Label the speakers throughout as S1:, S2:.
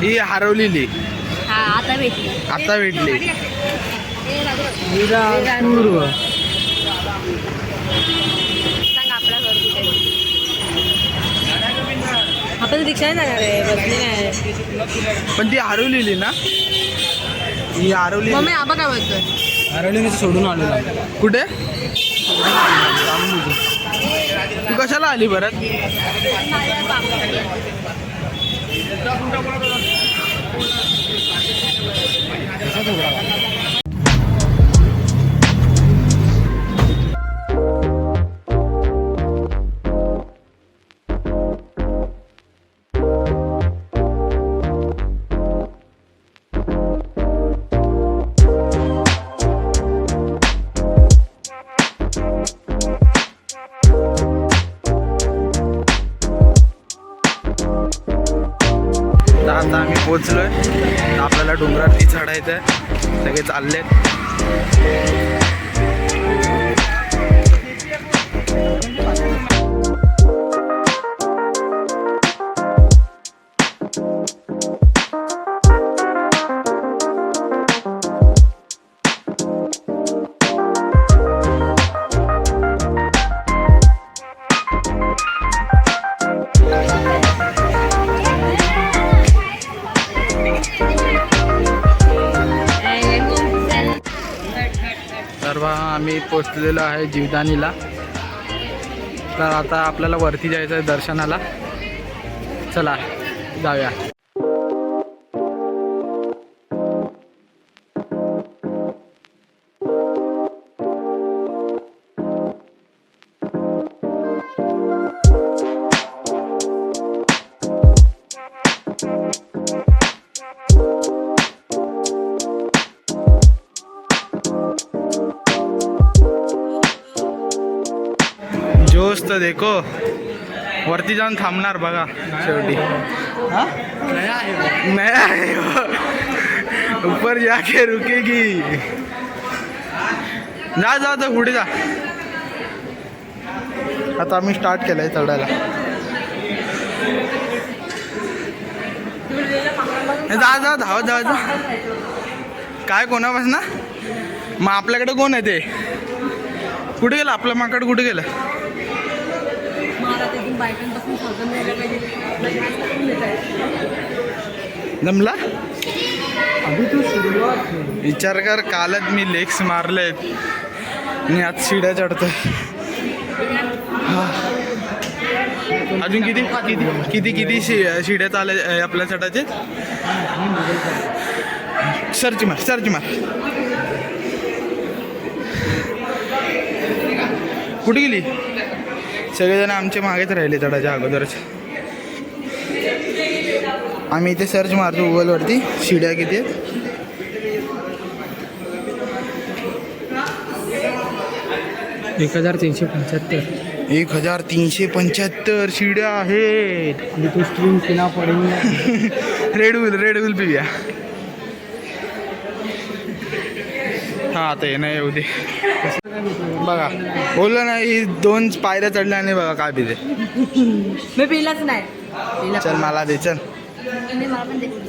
S1: ही हरवलेली.
S2: हा आता भेटली.
S1: आता भेटली.
S2: सांग आपला घर कुठे. आपण रिक्षा जाणार आहे, बसली नाही.
S1: पण ती हरवलेली ना. ही हरवली.
S2: मम्मी आबा काय बोलतोय.
S1: हरवली सोडून आलो. कुठे तू कशाला आली परत. आता आम्ही पोचलोय. आपल्याला डोंगरावरती चढायचं आहे. सगळे चाललेत. तर आम्ही पोचलेलो आहे जीवदानीला. तर आता आपल्याला वरती जायचं आहे दर्शनाला. चला जाऊया. जोश तर देखो. वरती जाऊन थांबणार बघा शेवटी. नया आहे ऊपर जाके रुकेगी. जा जा तर पुढे जा. आता आम्ही स्टार्ट केलंय चढायला. जा जा धावत धावत जा. काय कोणापासून ना. मग आपल्याकडे कोण आहे ते. कुठे गेलं आपलं माकड. कुठे गेलं. जमला. विचार कर कालच मी लेग्स मारलेत आणि आज शिड्या चढतोय. अजून किती किती किती किती शिड्या चालल्या आपल्या चढाचे. सर्च मार सर्च मार. कुठे गेली. सगळेजण आमचे मागेच राहिले चढाच्या अगोदरच. आम्ही इथे सर्च मारतो गुगलवरती शिड्या किती आहेत.
S3: 1375.
S1: 1375 शिड्या आहेत.
S3: आणि तो स्ट्रीम पिना पडेल.
S1: रेड बुल पिऊया. हा आता येणं येऊ दे. बघा बोललो नाही 2 पायऱ्या चढल्या आणि बघा काय पिते.
S2: मी पिलाच नाही.
S1: चल मला दे चल.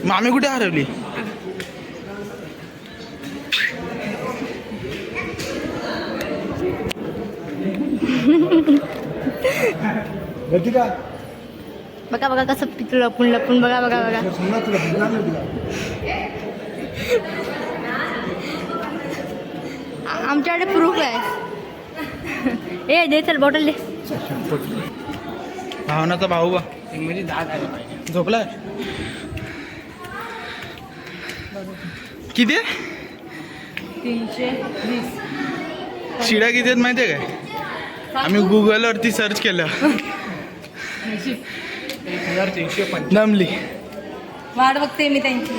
S1: मामी कुठे हरवली.
S2: बघा बघा कसं पितो लपून लपून. बघा बघा बघा. आमच्याकडे प्रूफ आहे. ए दे चल बॉटल दे.
S1: भावनाचा भाऊ बा
S3: म्हणजे 10
S1: झोपलाय. किती आहे.
S2: 320
S1: शिड्या किती आहेत माहिती आहे काय. आम्ही गुगलवरती सर्च केलं.
S3: 1350.
S1: जमली.
S2: वाट बघते मी त्यांची.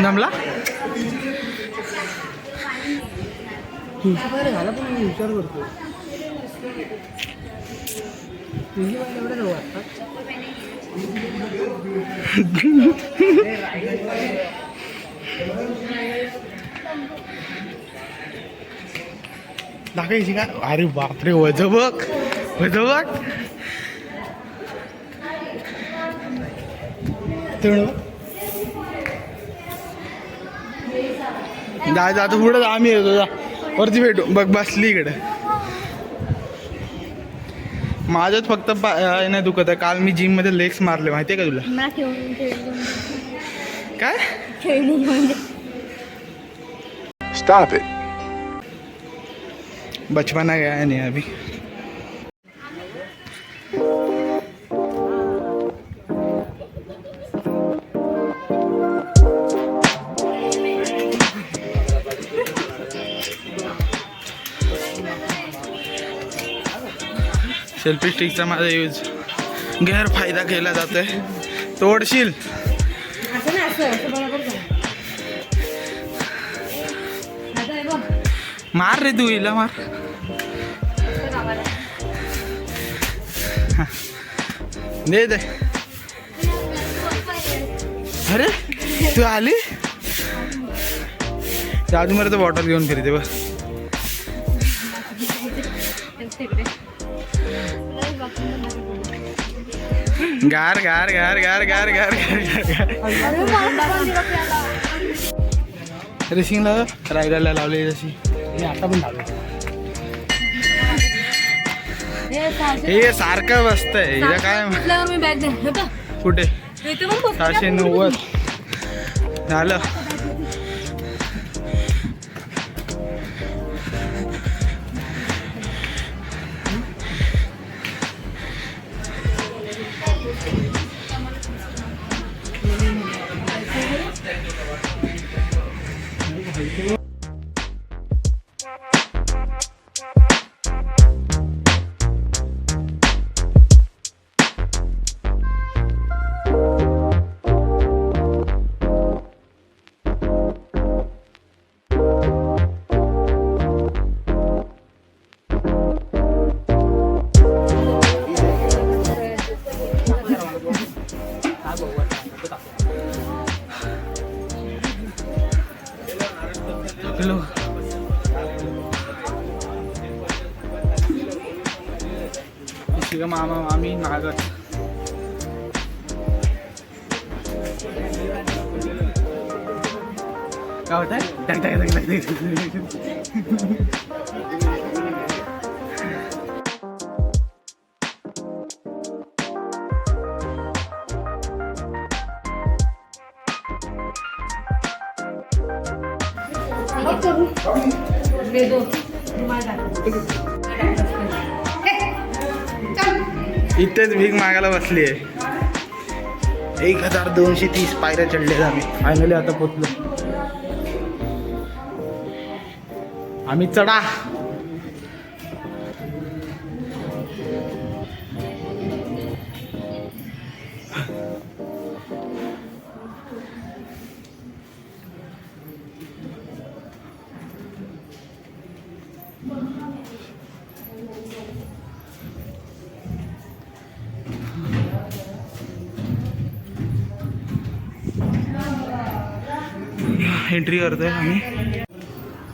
S1: जमला.
S3: झाला पण मी विचार करतो. तुझी एवढं
S1: दाखवायची का? अरे बापरे, वज बघ, वज बघ. जा जा तू पुढे, आम्ही येतो. जा वरती भेटू. बघ बसली इकडे. माझ्याच फक्त नाही दुखत आहे. काल मी जिम मध्ये लेग्स मारले, माहितीये का तुला?
S2: मला खेळून
S1: काय
S4: Stop it.
S1: बचपना गया नहीं अभी. सेल्फी स्टिकचा माझा यूज गैरफायदा केला जातोय. तोडशील. मार रे तू, हिला मार. दे दे. अरे तू आली. अजून मला तर बॉटल घेऊन फिरते बघ. गार गार गार गार गार गार गार. रेसिंगला रायडरला लावली तशी.
S3: आता पण लावलं.
S1: हे सारखं बसतंय. हिला काय
S2: मी बॅग दे.
S1: कुठे? 690 झालं. हॅलो. शिगा मामा मामी नागत. काय होत आहे? इथेच भीक मागायला बसली आहे. 1230 पायऱ्या चढले आम्ही. फायनली आता पोचलो आम्ही. चढा. एंट्री करतोय आम्ही.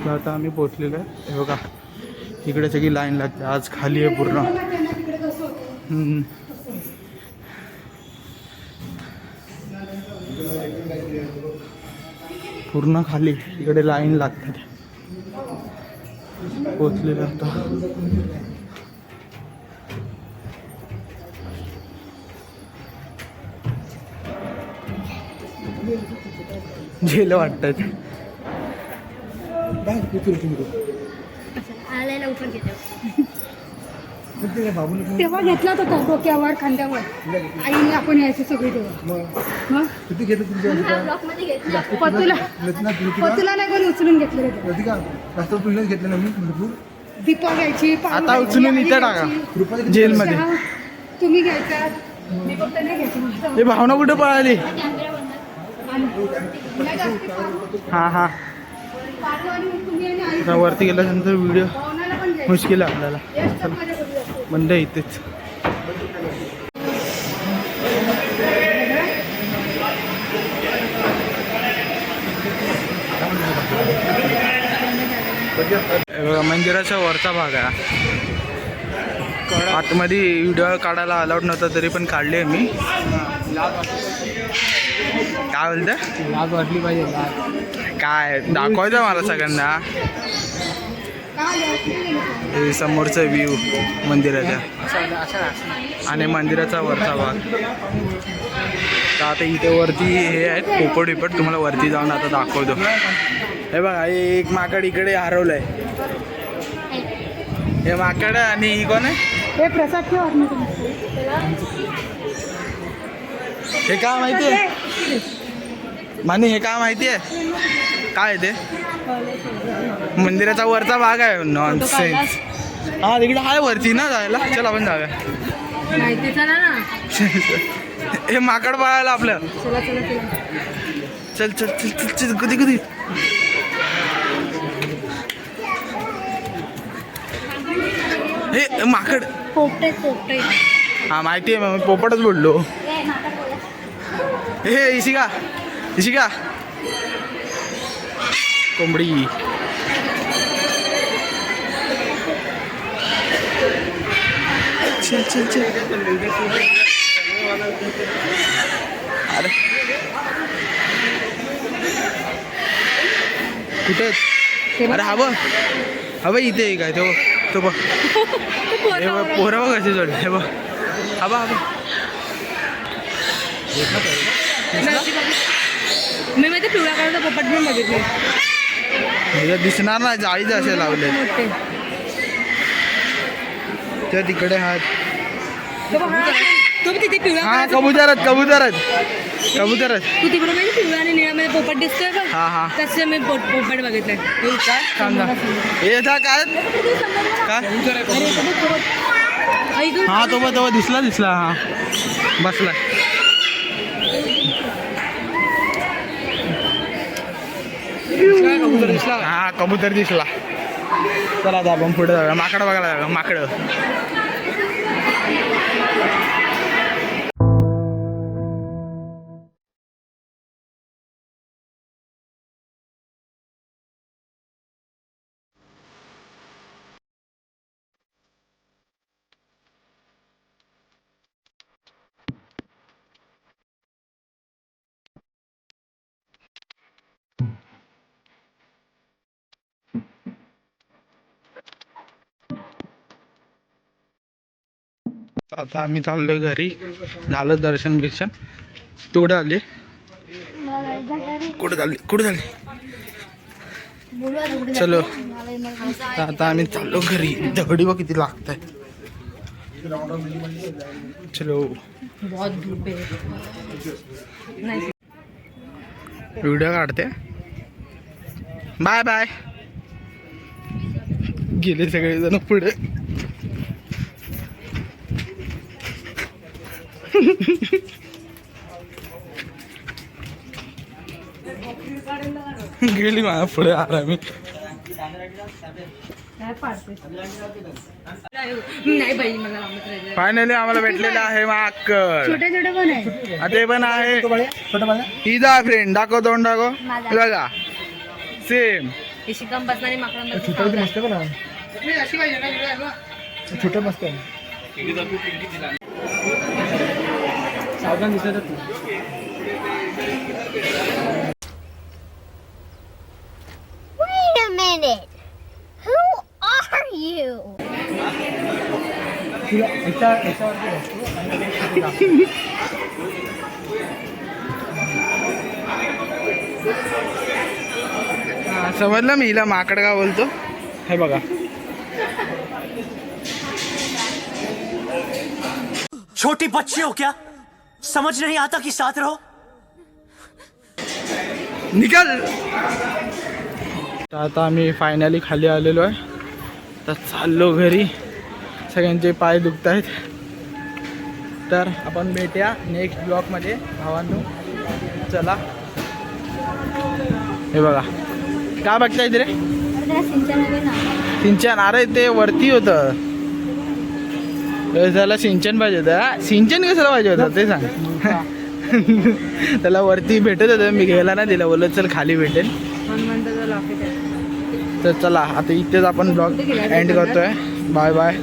S1: आता आम्ही पोचलेलो आहे. हे बघा इकडे सगळी लाईन लागते. आज खाली आहे पूर्ण. पूर्ण खाली. इकडे लाईन लागते. पोचलेलो आता. झेल वाटतात.
S2: तेव्हा घेतला होता तो डोक्यावर खांद्यावर. आईने आपण यायचं सगळे तेव्हा.
S3: किती घेतो तुमच्या?
S2: पतुला नाही कोणी उचलून घेतलं होतं.
S3: जास्त तुझ्याच घेतलं ना मी भरपूर.
S2: दीपा घ्यायची.
S1: आता उचलून इथे टाका जेलमध्ये.
S2: तुम्ही घ्यायचा. मी फक्त नाही घ्यायचं.
S1: हे भावना कुठे पळाली? हा हा. वरती गेल्यानंतर व्हिडिओ मुश्किल आहे आपल्याला. बंद आहे इथेच. हे बघा मंदिराचा वरचा भाग आहे. आतमध्ये व्हिडिओ काढायला अलाउड नव्हता तरी पण काढले मी. काय बोलतं
S3: लाज वाटली पाहिजे.
S1: काय दाखवायचं मला सगळ्यांना. हे समोरचा व्ह्यू मंदिराचा आणि मंदिराचा वरचा भाग. तर आता इथे वरती हे आहेत पोपट बिपट. तुम्हाला वरती जाऊन आता दाखवतो. हे बघा हे एक माकड इकडे हरवलंय. हे माकड आणि ही कोण आहे?
S2: हे प्रसाद ठेवा
S1: हे काय माहिती आहे माने? हे काय माहिती आहे काय ते? मंदिराचा वरचा भाग आहे. नॉनसेन्स. हा तिकडे आहे वरती ना जायला. चल आपण जाऊया.
S2: माहिती चला ना.
S1: हे माकड पळायला आपलं.
S2: चला चला चला.
S1: चल चल चल चल चल. कधी कधी हे माकड.
S2: पोपटे पोपटे.
S1: हा माहिती आहे. मग पोपटच बोललो. हे इशिका इशिका कोंबडी. चल चल चल. अरे कुठे? अरे हवं हवं इथे आहे काय? तो बघ. हे बघ पोरं बघ कशी जोडले. हे बघ हवा हवा.
S2: मी माहिती पिवळा कलरचा पोपट पण बघितले.
S1: म्हणजे दिसणार ना. जाळीच असे लावले
S2: मोठे.
S1: त्या तिकडे हात.
S2: तो तिथे पिवळा.
S1: हा कबुतरच कबुतरच कबुतरच.
S2: तू तिकडे माहिती पिवळा आणि निळ्यामध्ये पोपट दिसतोय का?
S1: हा हा.
S2: तसे मी पोपट बघितलाय.
S1: काय सांगा हे काय काय हा तो दिसला. हा बसला. हा कबूतर दिसला. चला आता आपण पुढे जाऊया. माकड बघायला जाऊया. माकड. आता आम्ही चाललोय घरी. झालं दर्शन बिर्शन. तू कुठे आली? कुठे झाली? चलो आता आम्ही चाललो घरी. दगडी बघ किती लागत आहे. चलो व्हिडिओ काढते. Bye bye. गेले सगळेजण पुढे. गेली माझ्या पुढे आला मी.
S2: नाही बाई मला
S1: फायनली आम्हाला भेटलेलं आहे माकड.
S2: छोटे छोटे पण आहे.
S1: ते पण आहे. हिजा फ्रेंड दाखव. तोंड दाखव. बघा सेम.
S2: शिकम बसणारी माकडांमध्ये
S3: छोटं मस्त पण आहे. छोटं मस्त आहे. सावधान दिसत तू.
S5: Wait a minute. Who are you?
S3: तुला याच्यावरती
S1: समजलं मी हिला माकड का बोलतो. हे बघा
S6: छोटी बच्ची हो क्या? समझ नहीं आता कि साथ रहो.
S1: निकाल. आता आम्ही फायनली खाली आलेलो आहे. तर चाललो घरी. सगळ्यांचे पाय दुखत आहेत. तर आपण भेटूया नेक्स्ट ब्लॉगमध्ये भावांनो. चला हे बघा काय बघताय रे? सिंचन. अरे ते वरती होतं. त्याला सिंचन पाहिजे होतं. सिंचन कशाला पाहिजे होतं ते सांग. त्याला वरती भेटत होतं. मी घ्यायला नाही दिलं. बोलत चल खाली भेटेल. तर चला आता इथेच आपण ब्लॉग एंड करतोय. Bye bye.